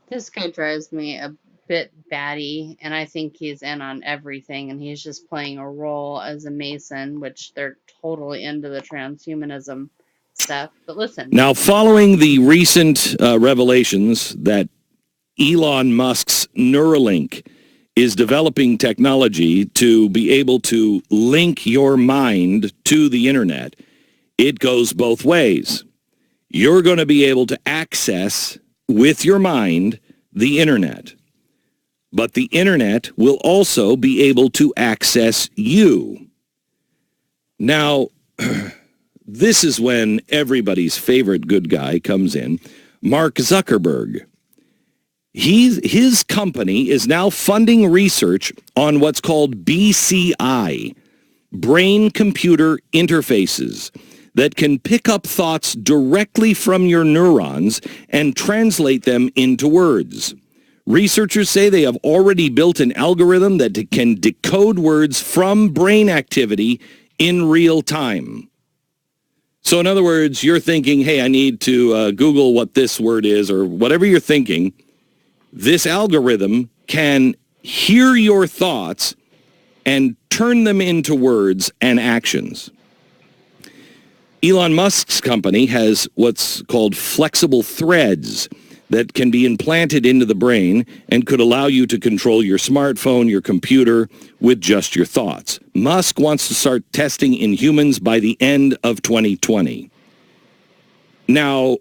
This guy drives me a bit batty, and I think he's in on everything, and he's just playing a role as a Mason, which they're totally into the transhumanism stuff. But listen, Now, following the recent revelations that Elon Musk's Neuralink is developing technology to be able to link your mind to the internet, it goes both ways. You're going to be able to access with your mind the internet, but the internet will also be able to access you. Now, this is when everybody's favorite good guy comes in, Mark Zuckerberg. His company is now funding research on what's called BCI, brain-computer interfaces, that can pick up thoughts directly from your neurons and translate them into words. Researchers say they have already built an algorithm that can decode words from brain activity in real time. So in other words, you're thinking, hey, I need to Google what this word is, or whatever you're thinking. This algorithm can hear your thoughts and turn them into words and actions. Elon Musk's company has what's called flexible threads that can be implanted into the brain and could allow you to control your smartphone, your computer, with just your thoughts. Musk wants to start testing in humans by the end of 2020. Now,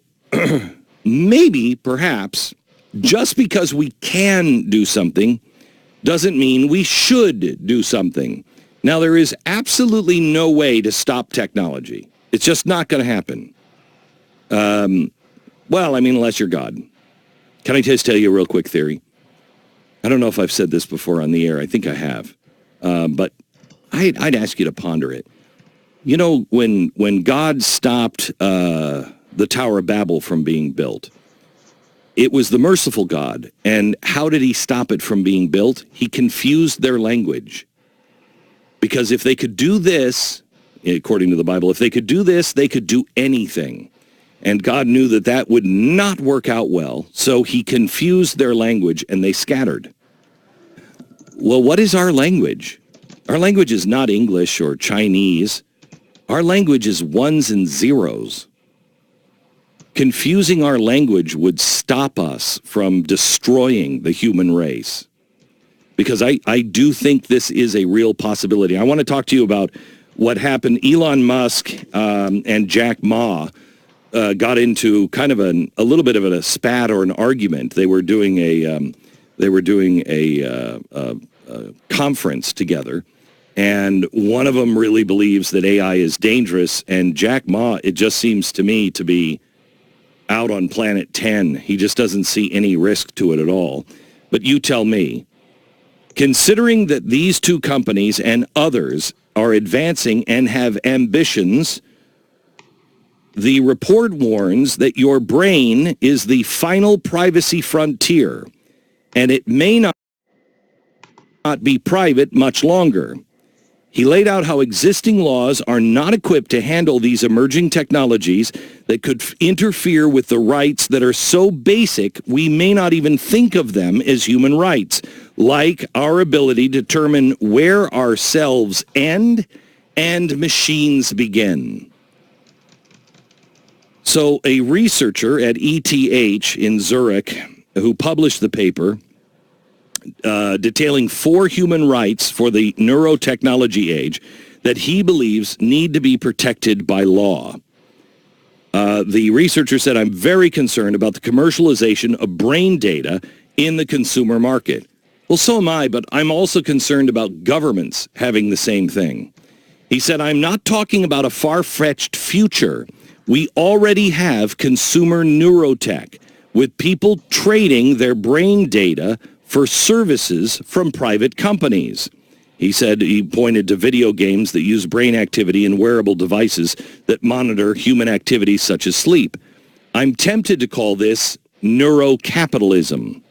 maybe, perhaps, just because we can do something doesn't mean we should do something. Now, there is absolutely no way to stop technology. It's just not going to happen. Well, I mean, unless you're God. Can I just tell you a real quick theory? I don't know if I've said this before on the air. I think I have. But I'd ask you to ponder it. You know, when God stopped the Tower of Babel from being built, it was the merciful God. And how did he stop it from being built? He confused their language. Because if they could do this, according to the Bible, if they could do this, they could do anything. And God knew that that would not work out well, so he confused their language and they scattered. Well, what is our language? Our language is not English or Chinese. Our language is ones and zeros. Confusing our language would stop us from destroying the human race. Because I do think this is a real possibility. I want to talk to you about what happened. Elon Musk and Jack Ma got into kind of a little bit of a spat or an argument. They were doing a conference together, and one of them really believes that AI is dangerous, and Jack Ma, it just seems to me to be out on planet 10. He just doesn't see any risk to it at all. But you tell me, considering that these two companies and others are advancing and have ambitions, the report warns that your brain is the final privacy frontier, and it may not be private much longer. He laid out how existing laws are not equipped to handle these emerging technologies that could interfere with the rights that are so basic we may not even think of them as human rights, like our ability to determine where ourselves end and machines begin. So a researcher at ETH in Zurich who published the paper detailing 4 human rights for the neurotechnology age that he believes need to be protected by law. The researcher said, I'm very concerned about the commercialization of brain data in the consumer market. Well, so am I, but I'm also concerned about governments having the same thing. He said, I'm not talking about a far-fetched future. We already have consumer neurotech with people trading their brain data for services from private companies. He said he pointed to video games that use brain activity and wearable devices that monitor human activities such as sleep. I'm tempted to call this neurocapitalism.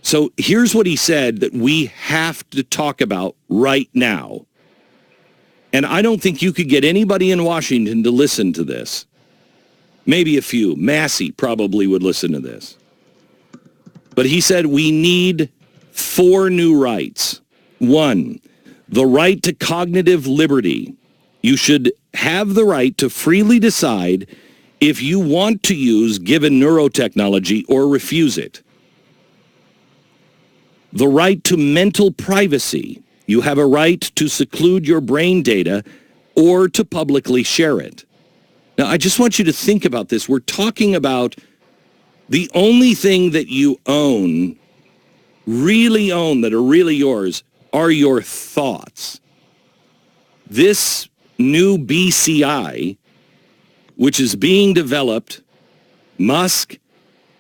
So here's what he said that we have to talk about right now. And I don't think you could get anybody in Washington to listen to this. Maybe a few. Massey probably would listen to this. But he said we need 4 new rights. 1, the right to cognitive liberty. You should have the right to freely decide if you want to use given neurotechnology or refuse it. The right to mental privacy. You have a right to seclude your brain data or to publicly share it. Now, I just want you to think about this. We're talking about the only thing that you really own, that are really yours, are your thoughts. This new BCI, which is being developed, Musk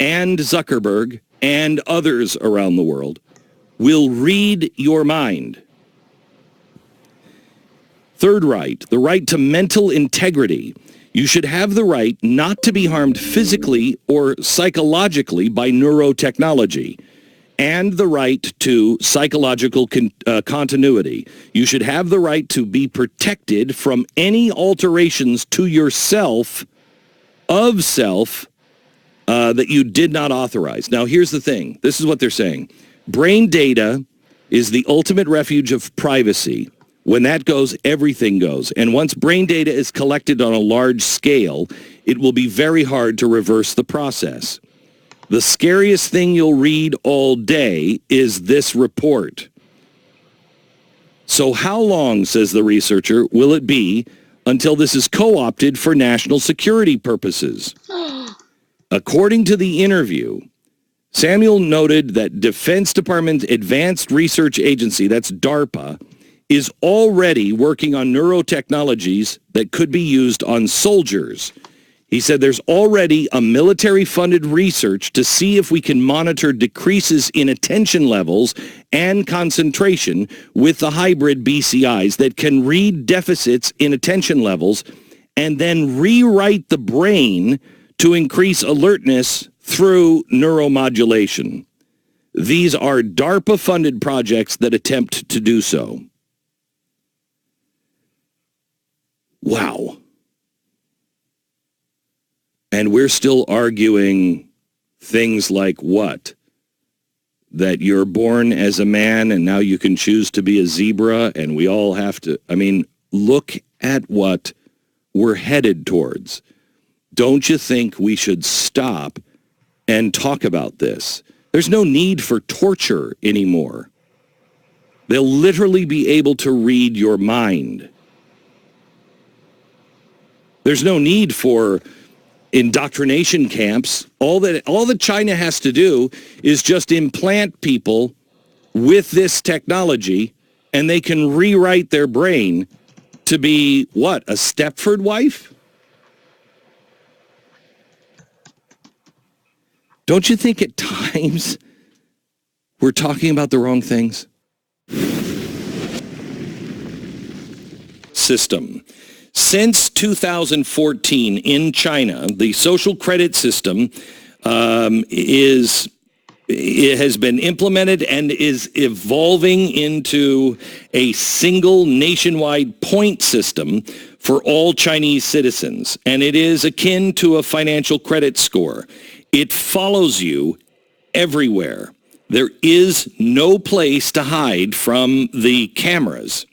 and Zuckerberg and others around the world, will read your mind. Third right, the right to mental integrity. You should have the right not to be harmed physically or psychologically by neurotechnology, and the right to psychological continuity. You should have the right to be protected from any alterations to yourself, of self, that you did not authorize. Now, here's the thing. This is what they're saying. Brain data is the ultimate refuge of privacy. When that goes, everything goes. And once brain data is collected on a large scale, it will be very hard to reverse the process. The scariest thing you'll read all day is this report. So how long, says the researcher, will it be until this is co-opted for national security purposes? According to the interview, Samuel noted that Defense Department Advanced Research Agency, that's DARPA, is already working on neurotechnologies that could be used on soldiers. He said there's already a military-funded research to see if we can monitor decreases in attention levels and concentration with the hybrid BCIs that can read deficits in attention levels and then rewrite the brain to increase alertness through neuromodulation. These are DARPA-funded projects that attempt to do so. Wow. And we're still arguing things like what? That you're born as a man and now you can choose to be a zebra and we all have to, look at what we're headed towards. Don't you think we should stop and talk about this? There's no need for torture anymore. They'll literally be able to read your mind. There's no need for indoctrination camps. All that China has to do is just implant people with this technology, and they can rewrite their brain to be, what, a Stepford wife? Don't you think at times we're talking about the wrong things? System. Since 2014 in China, the social credit system it has been implemented and is evolving into a single nationwide point system for all Chinese citizens. And it is akin to a financial credit score. It follows you everywhere. There is no place to hide from the cameras.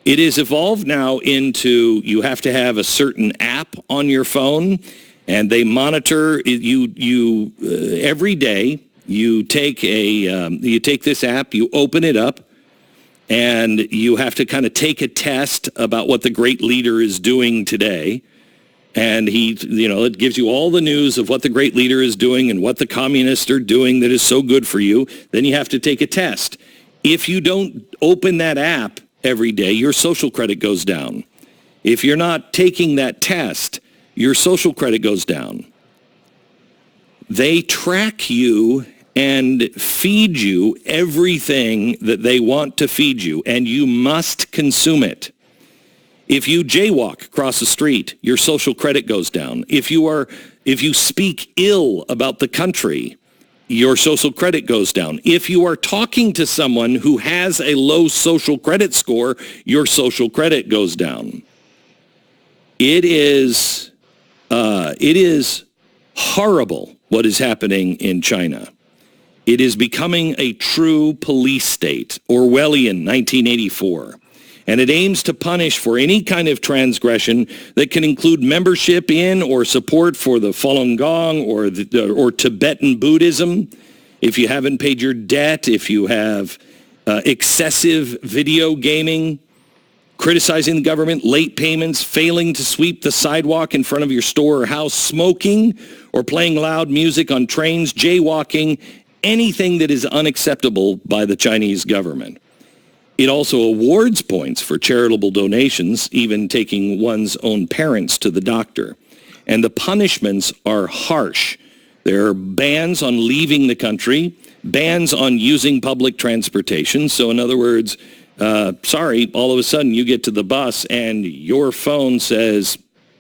It is evolved now into you have to have a certain app on your phone, and they monitor you every day. You take this app, you open it up, and you have to kind of take a test about what the great leader is doing today. And it gives you all the news of what the great leader is doing and what the communists are doing that is so good for you. Then you have to take a test. If you don't open that app every day, your social credit goes down. If you're not taking that test, your social credit goes down. They track you and feed you everything that they want to feed you, and you must consume it. If you jaywalk across the street, your social credit goes down. If you speak ill about the country, your social credit goes down. If you are talking to someone who has a low social credit score, your social credit goes down. It is horrible what is happening in China. It is becoming a true police state, Orwellian 1984. And it aims to punish for any kind of transgression that can include membership in or support for the Falun Gong or Tibetan Buddhism. If you haven't paid your debt, if you have excessive video gaming, criticizing the government, late payments, failing to sweep the sidewalk in front of your store or house, smoking or playing loud music on trains, jaywalking, anything that is unacceptable by the Chinese government. It also awards points for charitable donations, even taking one's own parents to the doctor. And the punishments are harsh. There are bans on leaving the country, bans on using public transportation. So in other words, sorry, all of a sudden you get to the bus and your phone says,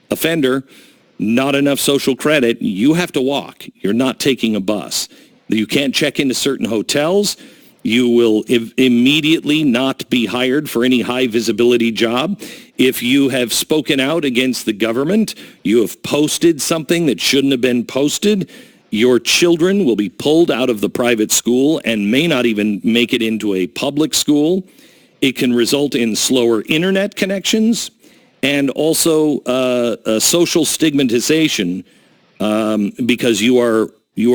offender, not enough social credit, you have to walk. You're not taking a bus. You can't check into certain hotels. You will immediately not be hired for any high visibility job. If you have spoken out against the government, you have posted something that shouldn't have been posted, your children will be pulled out of the private school and may not even make it into a public school. It can result in slower internet connections and also social stigmatization because you are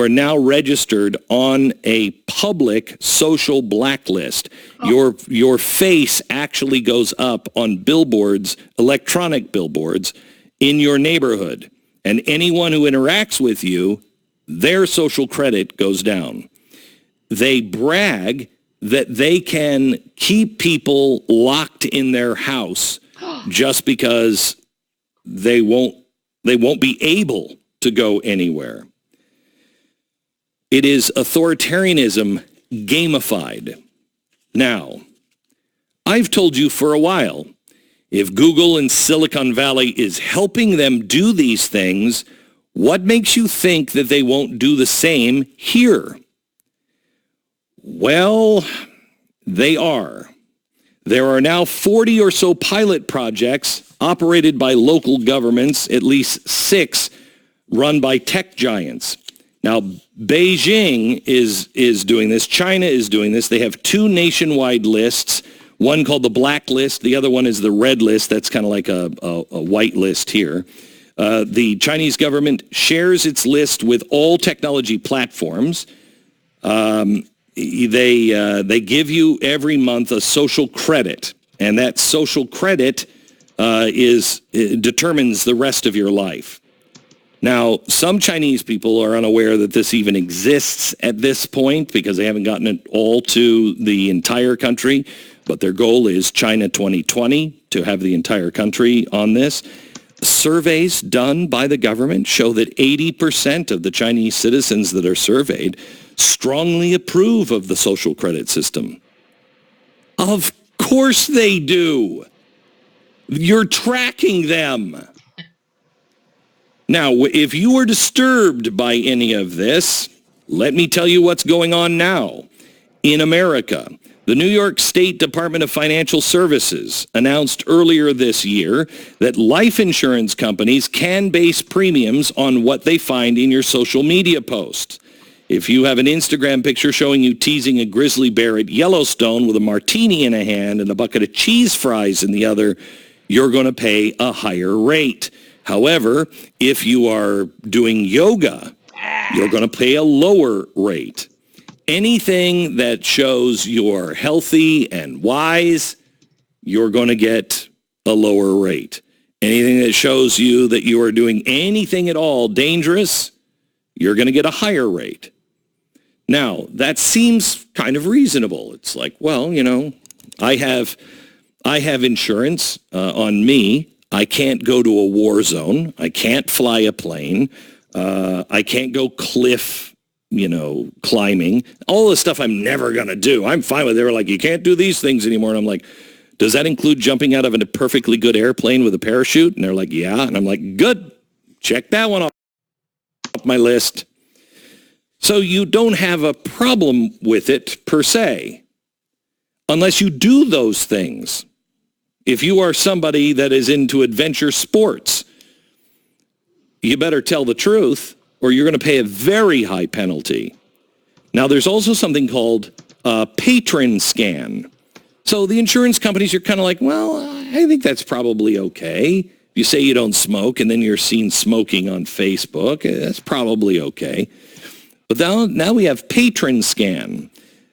now registered on a public social blacklist. Your face actually goes up on billboards, electronic billboards, in your neighborhood. And anyone who interacts with you, their social credit goes down. They brag that they can keep people locked in their house just because they won't be able to go anywhere. It is authoritarianism gamified. Now, I've told you for a while, if Google and Silicon Valley is helping them do these things, what makes you think that they won't do the same here? Well, they are. There are now 40 or so pilot projects operated by local governments, at least 6 run by tech giants. Now, Beijing is doing this. China is doing this. They have 2 nationwide lists, one called the black list. The other one is the red list. That's kind of like a white list here. The Chinese government shares its list with all technology platforms. They give you every month a social credit, and that social credit determines the rest of your life. Now, some Chinese people are unaware that this even exists at this point because they haven't gotten it all to the entire country, but their goal is China 2020 to have the entire country on this. Surveys done by the government show that 80% of the Chinese citizens that are surveyed strongly approve of the social credit system. Of course they do. You're tracking them. Now, if you were disturbed by any of this, let me tell you what's going on now. In America, the New York State Department of Financial Services announced earlier this year that life insurance companies can base premiums on what they find in your social media posts. If you have an Instagram picture showing you teasing a grizzly bear at Yellowstone with a martini in a hand and a bucket of cheese fries in the other, you're going to pay a higher rate. However, if you are doing yoga, you're going to pay a lower rate. Anything that shows you're healthy and wise, you're going to get a lower rate. Anything that shows you that you are doing anything at all dangerous, you're going to get a higher rate. Now, that seems kind of reasonable. It's like, well, you know, I have insurance on me. I can't go to a war zone. I can't fly a plane. I can't go cliff, climbing. All the stuff I'm never going to do. I'm fine with it. They were like, you can't do these things anymore. And I'm like, does that include jumping out of a perfectly good airplane with a parachute? And they're like, yeah. And I'm like, good. Check that one off my list. So you don't have a problem with it per se, unless you do those things. If you are somebody that is into adventure sports, you better tell the truth or you're going to pay a very high penalty. Now, there's also something called a patron scan. So the insurance companies are kind of like, well, I think that's probably okay. You say you don't smoke, and then you're seen smoking on Facebook. That's probably okay. But now we have patron scan.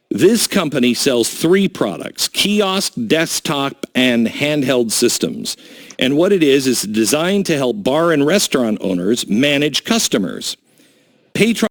This company sells 3 products: kiosk, desktop, and handheld systems. And what it is designed to help bar and restaurant owners manage customers. Patron